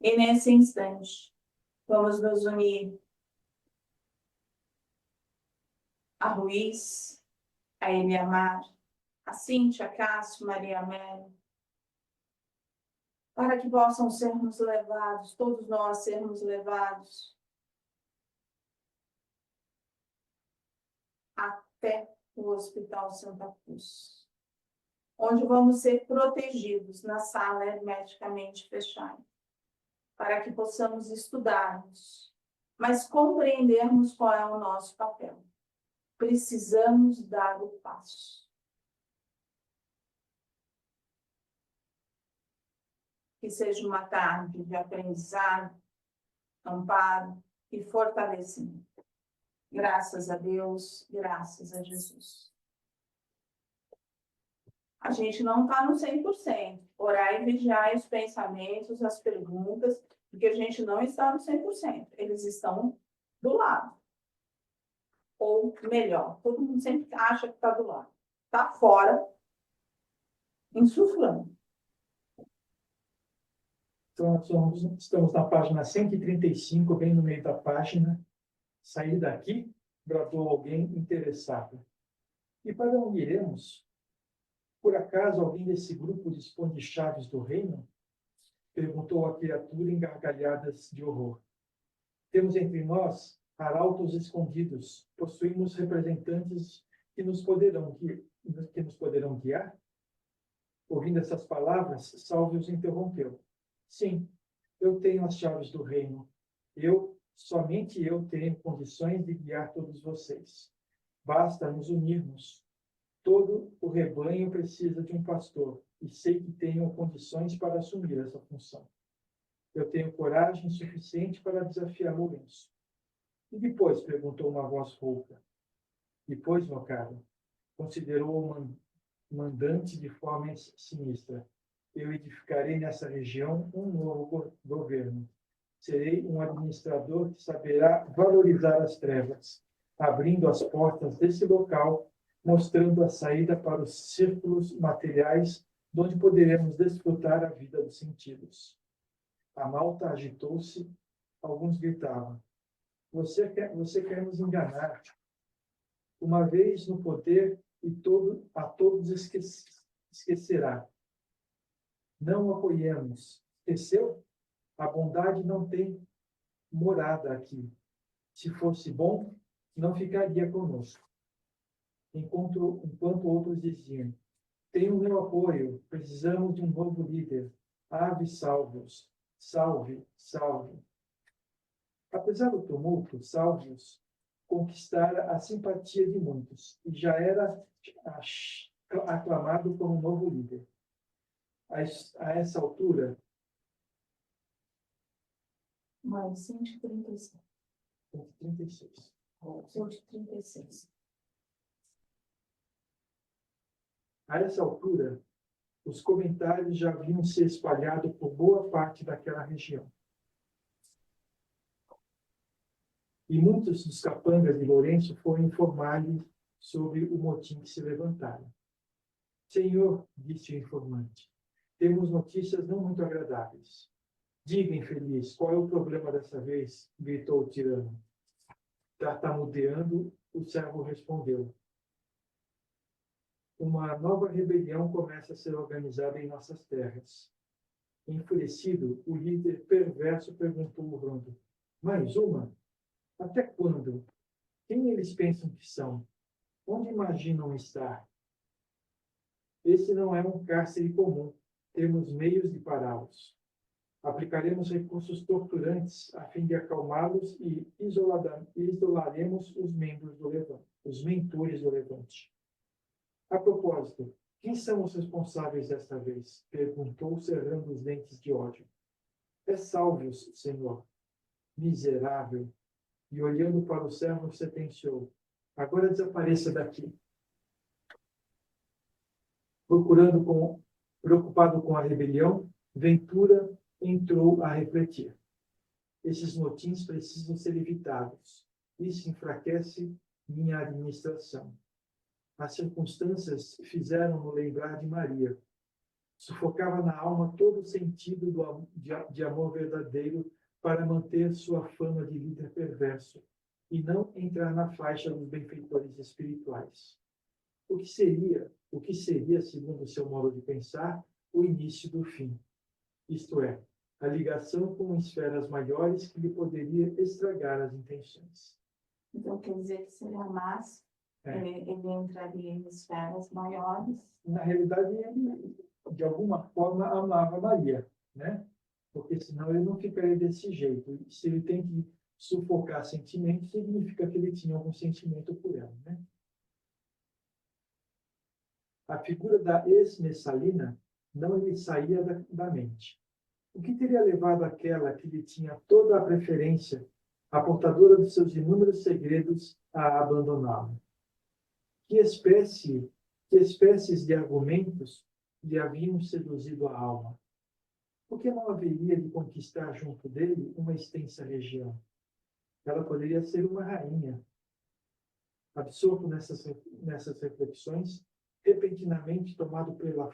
E nesse instante, vamos nos unir a Ruiz, a Eliamar, a Cíntia, Cássio, Maria Amélia, para que possam sermos levados, todos nós sermos levados até o Hospital Santa Cruz, onde vamos ser protegidos na sala hermeticamente fechada, para que possamos estudarmos, mas compreendermos qual é o nosso papel. Precisamos dar o passo. Que seja uma tarde de aprendizado, amparo e fortalecimento. Graças a Deus, graças a Jesus. A gente não está no 100%. Orar e vigiar os pensamentos, as perguntas, porque a gente não está no 100%. Eles estão do lado. Ou melhor, todo mundo sempre acha que está do lado. Está fora, insuflando. Então, nós estamos na página 135, bem no meio da página. Sair daqui, bradou alguém interessado. E para onde iremos? Por acaso alguém desse grupo dispõe de chaves do reino? Perguntou a criatura em gargalhadas de horror. Temos entre nós arautos escondidos, possuímos representantes que nos poderão guiar? Ouvindo essas palavras, Salve os interrompeu. Sim, eu tenho as chaves do reino. Somente eu tenho condições de guiar todos vocês. Basta nos unirmos. Todo o rebanho precisa de um pastor, e sei que tenho condições para assumir essa função. Eu tenho coragem suficiente para desafiar Lourenço. E depois? Perguntou uma voz rouca. Depois, meu caro, considerou o mandante de forma sinistra. Eu edificarei nessa região um novo governo. Serei um administrador que saberá valorizar as trevas, abrindo as portas desse local, mostrando a saída para os círculos materiais, onde poderemos desfrutar a vida dos sentidos. A malta agitou-se, alguns gritavam. Você quer nos enganar. Uma vez no poder, a todos esquecerá. Não apoiemos. Esqueceu? A bondade não tem morada aqui. Se fosse bom, não ficaria conosco. Enquanto outros diziam, tem o meu apoio, precisamos de um novo líder. Ave salvos, salve, salve. Apesar do tumulto, Salvius conquistara a simpatia de muitos e já era aclamado como novo líder. A essa altura, Mais 136. 136. 136. A essa altura, os comentários já haviam se espalhado por boa parte daquela região. E muitos dos capangas de Lourenço foram informar-lhe sobre o motim que se levantara. Senhor, disse o informante, temos notícias não muito agradáveis. Diga, infeliz, qual é o problema dessa vez? Gritou o tirano. Tartamudeando, o servo respondeu. Uma nova rebelião começa a ser organizada em nossas terras. Enfurecido, o líder perverso perguntou urrando. Mais uma? Até quando? Quem eles pensam que são? Onde imaginam estar? Esse não é um cárcere comum. Temos meios de pará-los. Aplicaremos recursos torturantes a fim de acalmá-los e isolaremos os mentores do Levante. A propósito, quem são os responsáveis desta vez? Perguntou, cerrando os dentes de ódio. É Salvius, senhor. Miserável. E olhando para o servo, sentenciou. Agora desapareça daqui. Preocupado com a rebelião, Ventura entrou a refletir. Esses motins precisam ser evitados. Isso enfraquece minha administração. As circunstâncias fizeram-no lembrar de Maria. Sufocava na alma todo o sentido de amor verdadeiro para manter sua fama de líder perverso e não entrar na faixa dos benfeitores espirituais. O que seria, segundo seu modo de pensar, o início do fim, isto é, a ligação com esferas maiores que lhe poderia estragar as intenções. Então, quer dizer que se ele amasse, ele entraria em esferas maiores. Na realidade, ele, de alguma forma, amava Maria, né? Porque senão ele não ficaria desse jeito. E se ele tem que sufocar sentimentos, significa que ele tinha algum sentimento por ela, né? A figura da ex-Messalina não lhe saía da mente. O que teria levado aquela que lhe tinha toda a preferência, a portadora dos seus inúmeros segredos, a abandoná-lo? Que espécies de argumentos lhe haviam seduzido a alma? Por que não haveria de conquistar junto dele uma extensa região? Ela poderia ser uma rainha. Absorto nessas reflexões, repentinamente tomado pela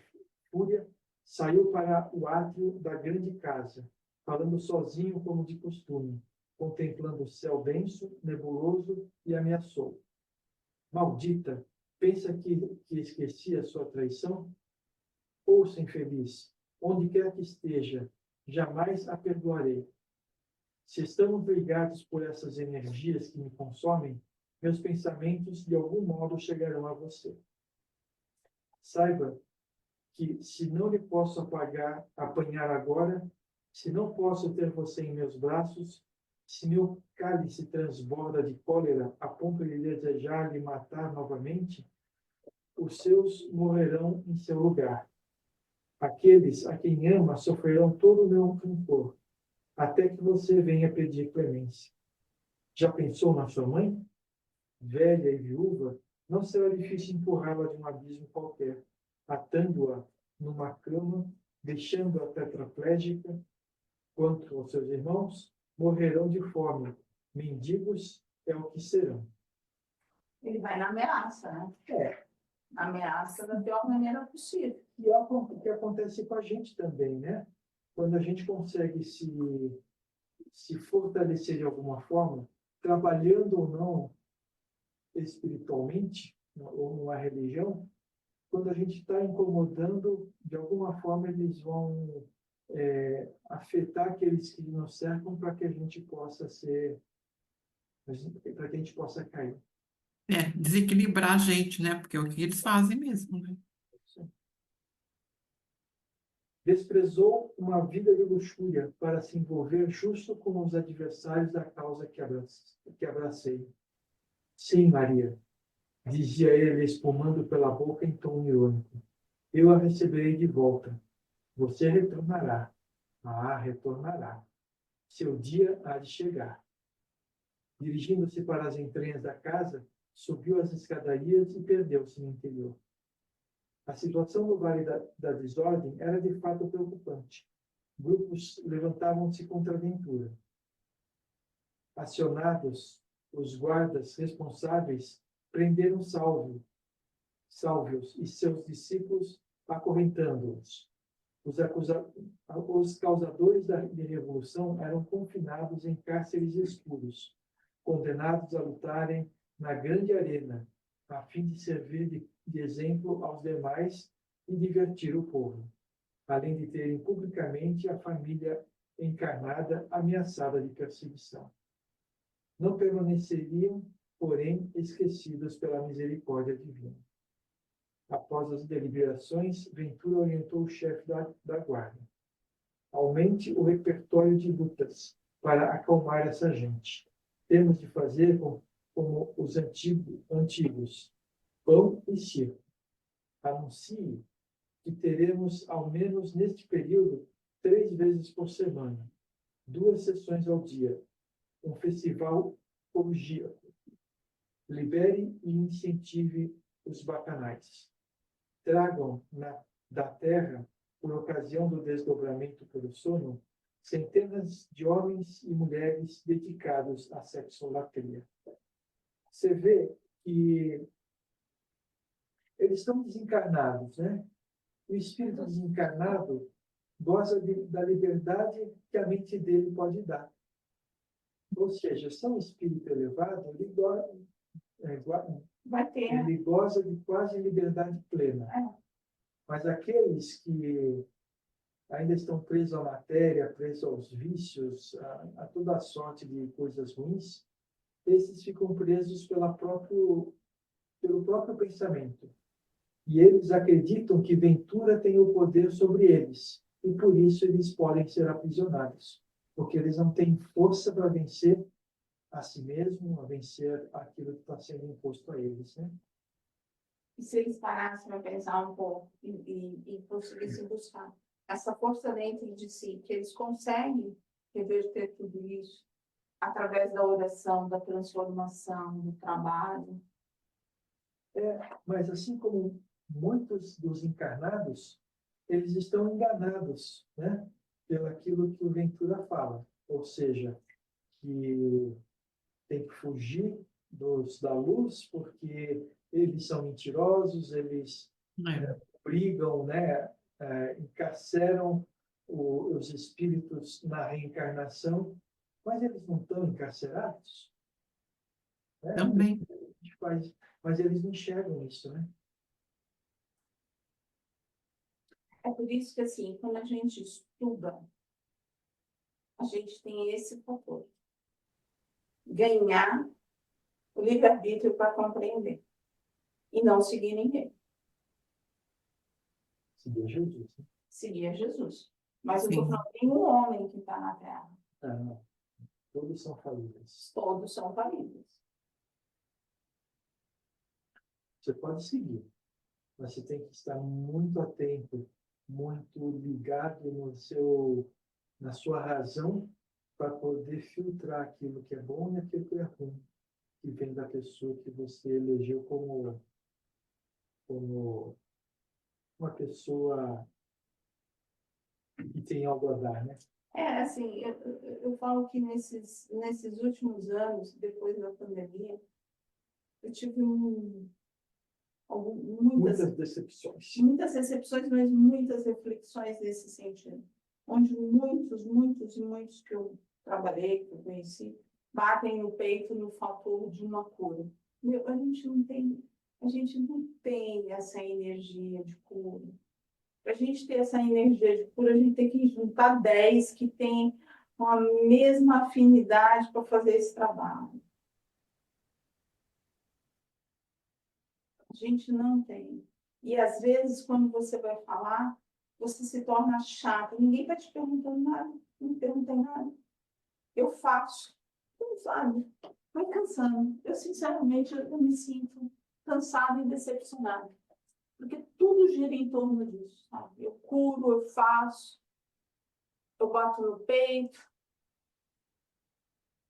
fúria, saiu para o átrio da grande casa, falando sozinho como de costume, contemplando o céu denso, nebuloso, e ameaçou: Maldita, pensa que esqueci a sua traição? Ouça, infeliz, onde quer que esteja, jamais a perdoarei. Se estamos ligados por essas energias que me consomem, meus pensamentos de algum modo chegarão a você. Saiba que, se não lhe posso apanhar agora, se não posso ter você em meus braços, se meu cálice transborda de cólera a ponto de desejar lhe matar novamente, os seus morrerão em seu lugar. Aqueles a quem ama sofrerão todo o meu rancor, até que você venha pedir clemência. Já pensou na sua mãe? Velha e viúva, não será difícil empurrá-la de um abismo qualquer, atando-a numa cama, deixando-a tetraplégica. Quanto aos seus irmãos, morrerão de fome. Mendigos é o que serão. Ele vai na ameaça, né? Ameaça da pior maneira possível. E é o que acontece com a gente também, né? Quando a gente consegue se fortalecer de alguma forma, trabalhando ou não espiritualmente, ou numa religião, quando a gente está incomodando, de alguma forma eles vão afetar aqueles que nos cercam para que a gente possa para que a gente possa cair. Desequilibrar a gente, né? Porque é o que eles fazem mesmo, né? Desprezou uma vida de luxúria para se envolver justo com os adversários da causa que abracei. Sim, Maria, dizia ele, espumando pela boca em tom irônico. Eu a receberei de volta. Você retornará. Ah, retornará. Seu dia há de chegar. Dirigindo-se para as entranhas da casa, subiu as escadarias e perdeu-se no interior. A situação no Vale da Desordem era de fato preocupante. Grupos levantavam-se contra a aventura. Acionados, os guardas responsáveis prenderam Sálvios e seus discípulos, acorrentando-os. Os causadores de revolução eram confinados em cárceres escuros, condenados a lutarem na grande arena, a fim de servir de exemplo aos demais e divertir o povo, além de terem publicamente a família encarnada ameaçada de perseguição. Não permaneceriam, porém, esquecidos pela misericórdia divina. Após as deliberações, Ventura orientou o chefe da guarda: aumente o repertório de lutas para acalmar essa gente. Temos de fazer como os antigos, pão e circo. Anuncie que teremos, ao menos neste período, 3 vezes por semana, 2 sessões ao dia, um festival orgíaco. Libere e incentive os bacanais. Tragam da terra, por ocasião do desdobramento pelo sono, centenas de homens e mulheres dedicados à sexolatria. Você vê que eles estão desencarnados, né? o espírito desencarnado goza da liberdade que a mente dele pode dar. Ou seja, se é um espírito elevado, Vai ter. ele goza de quase liberdade plena. Mas aqueles que ainda estão presos à matéria, presos aos vícios, a toda sorte de coisas ruins, esses ficam presos pelo próprio pensamento. E eles acreditam que Ventura tem o poder sobre eles, e por isso eles podem ser aprisionados, porque eles não têm força para vencer a si mesmo, a vencer aquilo que está sendo imposto a eles, né? E se eles parassem para pensar um pouco e conseguissem buscar essa força dentro de si, que eles conseguem reverter tudo isso através da oração, da transformação, do trabalho. Mas assim como muitos dos encarnados, eles estão enganados, né, pelo aquilo que o Ventura fala, ou seja, que tem que fugir da luz porque eles são mentirosos, eles brigam, né, encarceram os espíritos na reencarnação, mas eles não estão encarcerados, né? Também. Mas eles não enxergam isso, né? É por isso que, assim, quando a gente estuda, a gente tem esse fator. Ganhar o livre-arbítrio para compreender. E não seguir ninguém. Seguir Jesus, né? Seguir a Jesus. Mas eu Sim. estou falando, tem um homem que está na Terra. Não. Todos são falíveis. Todos são falíveis. Você pode seguir, mas você tem que estar muito atento, muito ligado na sua razão, para poder filtrar aquilo que é bom e aquilo que é ruim, que vem da pessoa que você elegeu como uma pessoa que tem algo a dar, né? Assim, eu falo que nesses últimos anos, depois da pandemia, eu tive muitas decepções. Muitas recepções, mas muitas reflexões nesse sentido. Onde muitos que eu trabalhei, que eu conheci, batem no peito no fator de uma cura. A gente não tem essa energia de cura. Para a gente ter essa energia de cura, a gente tem que juntar 10 que têm a mesma afinidade para fazer esse trabalho. A gente não tem. E, às vezes, quando você vai falar, você se torna chato. Ninguém está te perguntando nada. Não me perguntem nada. Eu faço. Não sabe? Vai cansando. Eu, sinceramente, eu me sinto cansada e decepcionada. Porque tudo gira em torno disso. Sabe? Eu curo, eu faço. Eu bato no peito.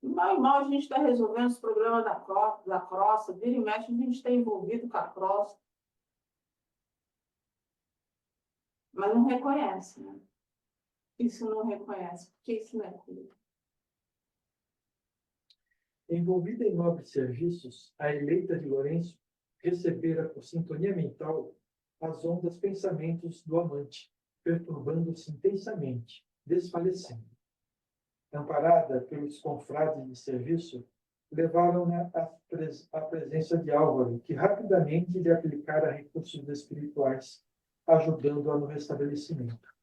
Mal e mal a gente está resolvendo os problemas da crosta. Vira e mexe, a gente está envolvido com a crosta. Mas não reconhece, né? Isso não reconhece, porque isso não é cura. Envolvida em nobres serviços, a eleita de Lourenço recebera por sintonia mental as ondas pensamentos do amante, perturbando-se intensamente, desfalecendo. Amparada pelos confrades de serviço, levaram-na à presença de Álvaro, que rapidamente lhe aplicara recursos espirituais, ajudando-a no restabelecimento.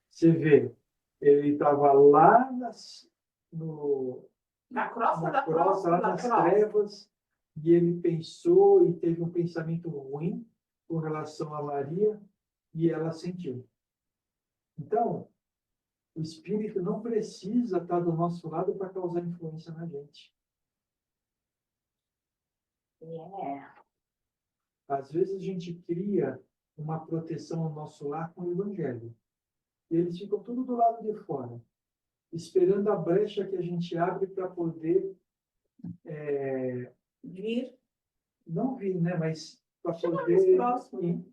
Você vê, ele estava lá Na crosta da crosta, crosta, lá da nas crosta. trevas, e ele pensou e teve um pensamento ruim com relação a Maria, e ela sentiu. Então, o Espírito não precisa estar do nosso lado para causar influência na gente. Às vezes a gente cria uma proteção ao nosso lar com o Evangelho. E eles ficam tudo do lado de fora, esperando a brecha que a gente abre para poder Vir. não vir, né? Mas para Chegar poder mais próximo,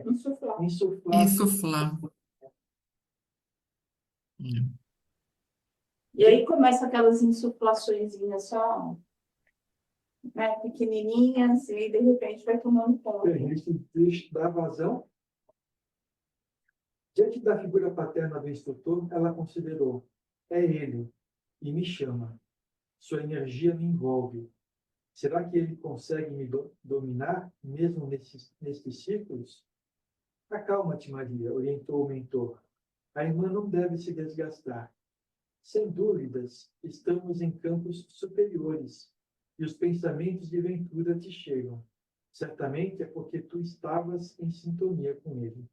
insuflar. insuflar. Insuflar. E aí começa aquelas insuflaçõezinhas só, né, pequenininhas, e de repente vai tomando conta. A gente dá vazão Diante da figura paterna do instrutor, ela considerou: é ele, e me chama. Sua energia me envolve. Será que ele consegue me dominar, mesmo nestes círculos? Acalma-te, Maria, orientou o mentor. A irmã não deve se desgastar. Sem dúvidas, estamos em campos superiores, e os pensamentos de ventura te chegam. Certamente é porque tu estavas em sintonia com ele.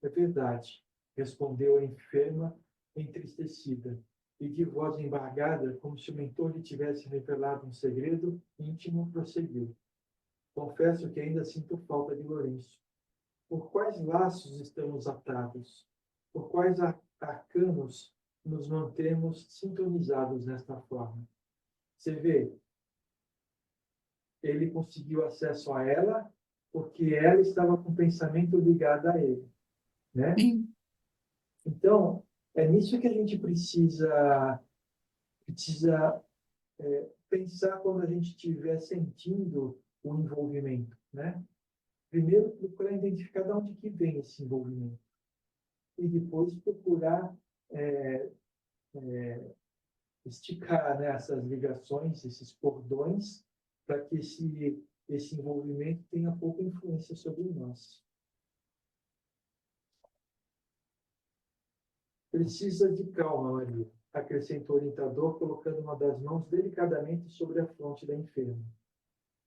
É verdade, respondeu a enferma, entristecida, e de voz embargada, como se o mentor lhe tivesse revelado um segredo íntimo, prosseguiu. Confesso que ainda sinto falta de Lourenço. Por quais laços estamos atados? Por quais arcanos nos mantemos sintonizados nesta forma? Você vê, ele conseguiu acesso a ela porque ela estava com o pensamento ligado a ele, né? Sim. Então, é nisso que a gente precisa pensar quando a gente estiver sentindo o envolvimento, né? Primeiro, procurar identificar de onde que vem esse envolvimento. E depois procurar esticar, né, essas ligações, esses cordões, para que esse envolvimento tenha pouca influência sobre nós. Precisa de calma, Maria, acrescentou o orientador, colocando uma das mãos delicadamente sobre a fronte da enferma.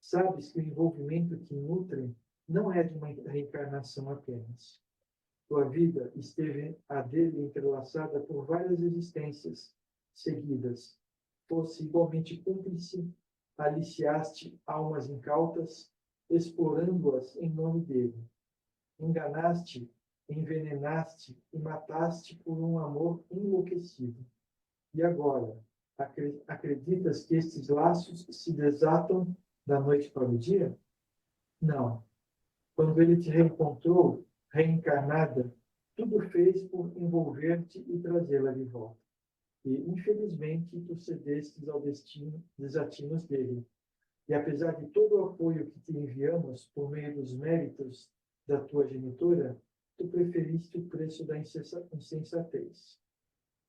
Sabes que o envolvimento que nutre não é de uma reencarnação apenas. Tua vida esteve a dele entrelaçada por várias existências seguidas. Fosse igualmente cúmplice, aliciaste almas incautas, explorando-as em nome dele. Enganaste, envenenaste e mataste por um amor enlouquecido. E agora, acreditas que estes laços se desatam da noite para o dia? Não. Quando ele te reencontrou, reencarnada, tudo fez por envolver-te e trazê-la de volta. E, infelizmente, tu cedestes ao destino, desatinos dele. E, apesar de todo o apoio que te enviamos por meio dos méritos da tua genitora, tu preferiste o preço da insensatez.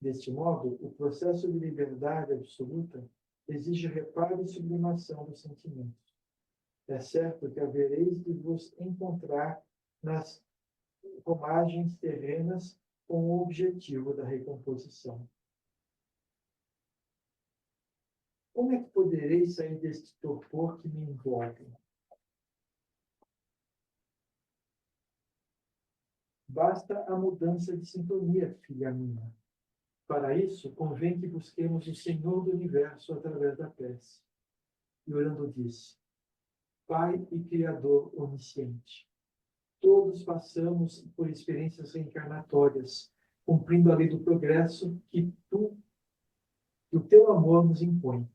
Deste modo, o processo de liberdade absoluta exige reparo e sublimação dos sentimentos. É certo que havereis de vos encontrar nas romagens terrenas com o objetivo da recomposição. Como é que poderei sair deste torpor que me envolve? Basta a mudança de sintonia, filha minha. Para isso, convém que busquemos o Senhor do Universo através da prece. E orando disse: Pai e Criador onisciente, todos passamos por experiências reencarnatórias, cumprindo a lei do progresso que o teu amor nos impõe.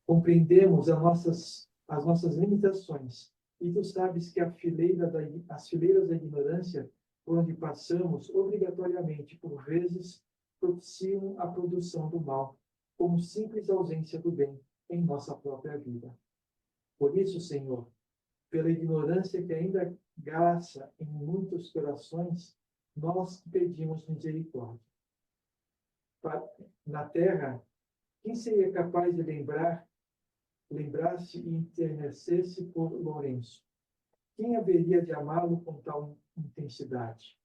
Compreendemos as nossas limitações, e tu sabes que as fileiras da ignorância por onde passamos obrigatoriamente, por vezes, propiciam a produção do mal, como simples ausência do bem em nossa própria vida. Por isso, Senhor, pela ignorância que ainda graça em muitos corações, nós pedimos misericórdia. Na terra, quem seria capaz de lembrar-se e enternecer-se por Lourenço? Quem haveria de amá-lo com tal intensidade?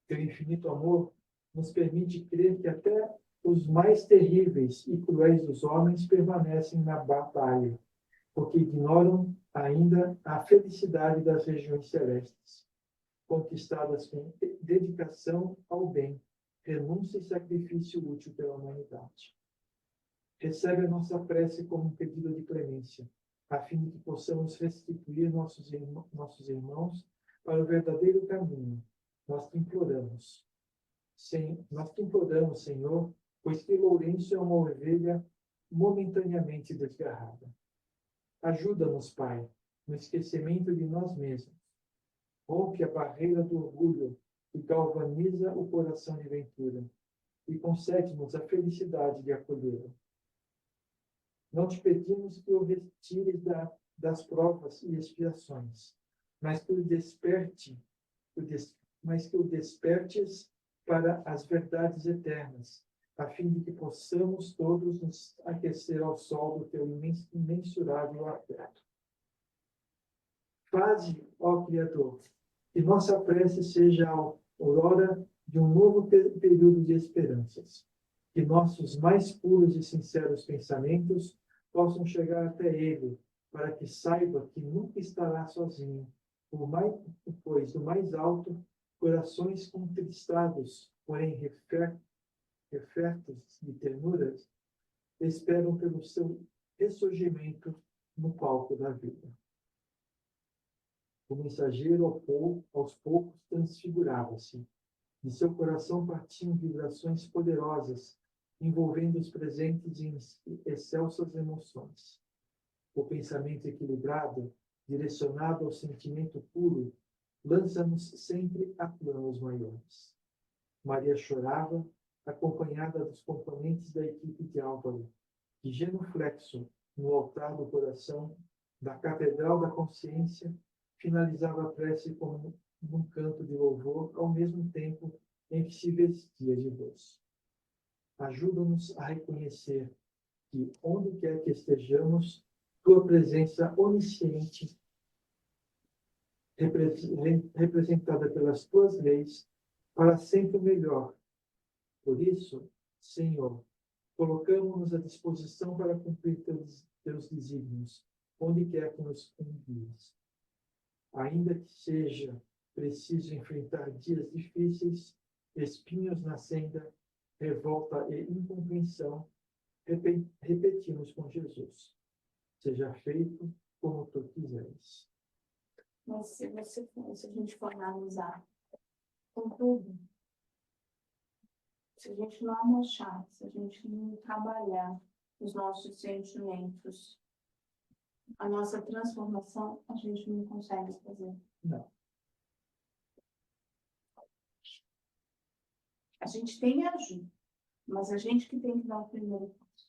Teu infinito amor nos permite crer que até os mais terríveis e cruéis dos homens permanecem na batalha, porque ignoram ainda a felicidade das regiões celestes, conquistadas com dedicação ao bem, renúncia e sacrifício útil pela humanidade. Recebe a nossa prece como um pedido de clemência, a fim de que possamos restituir nossos irmãos para o verdadeiro caminho. Nós te imploramos, Senhor, pois que Lourenço é uma ovelha momentaneamente desgarrada. Ajuda-nos, Pai, no esquecimento de nós mesmos. Rompe a barreira do orgulho que galvaniza o coração de ventura e concede-nos a felicidade de acolhê-lo. Não te pedimos que o retires das provas e expiações, mas que o mas que o despertes para as verdades eternas, a fim de que possamos todos nos aquecer ao sol do teu imensurável afeto. Faze, ó Criador, que nossa prece seja a aurora de um novo período de esperanças, que nossos mais puros e sinceros pensamentos possam chegar até Ele, para que saiba que nunca estará sozinho, pois do mais alto, corações contristados, porém refertos de ternuras, esperam pelo seu ressurgimento no palco da vida. O mensageiro aos poucos transfigurava-se. De seu coração partiam vibrações poderosas, envolvendo os presentes em excelsas emoções. O pensamento equilibrado, direcionado ao sentimento puro, lança-nos sempre a planos maiores. Maria chorava, acompanhada dos componentes da equipe de Álvaro, que, genuflexo no altar do coração da Catedral da Consciência, finalizava a prece como num canto de louvor, ao mesmo tempo em que se vestia de luz. Ajuda-nos a reconhecer que, onde quer que estejamos, tua presença onisciente, representada pelas tuas leis, para sempre melhor. Por isso, Senhor, colocamos-nos à disposição para cumprir teus desígnios, onde quer que nos envies. Ainda que seja preciso enfrentar dias difíceis, espinhos na senda, revolta e incompreensão, repetimos com Jesus: seja feito como tu quiseres. Mas se a gente for analisar com tudo, se a gente não amochar, se a gente não trabalhar os nossos sentimentos, a nossa transformação, a gente não consegue fazer. Não. A gente tem ajuda, mas a gente que tem que dar o primeiro passo.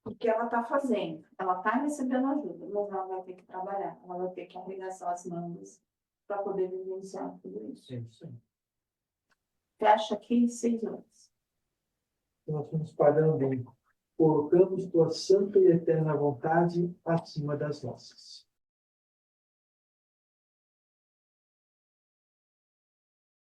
Porque ela está fazendo, ela está recebendo ajuda, mas ela vai ter que trabalhar, ela vai ter que arregaçar as mangas para poder vivenciar tudo isso. Sim. Fecha aqui 6 horas. Nós vamos parando em colocamos tua santa e eterna vontade acima das nossas.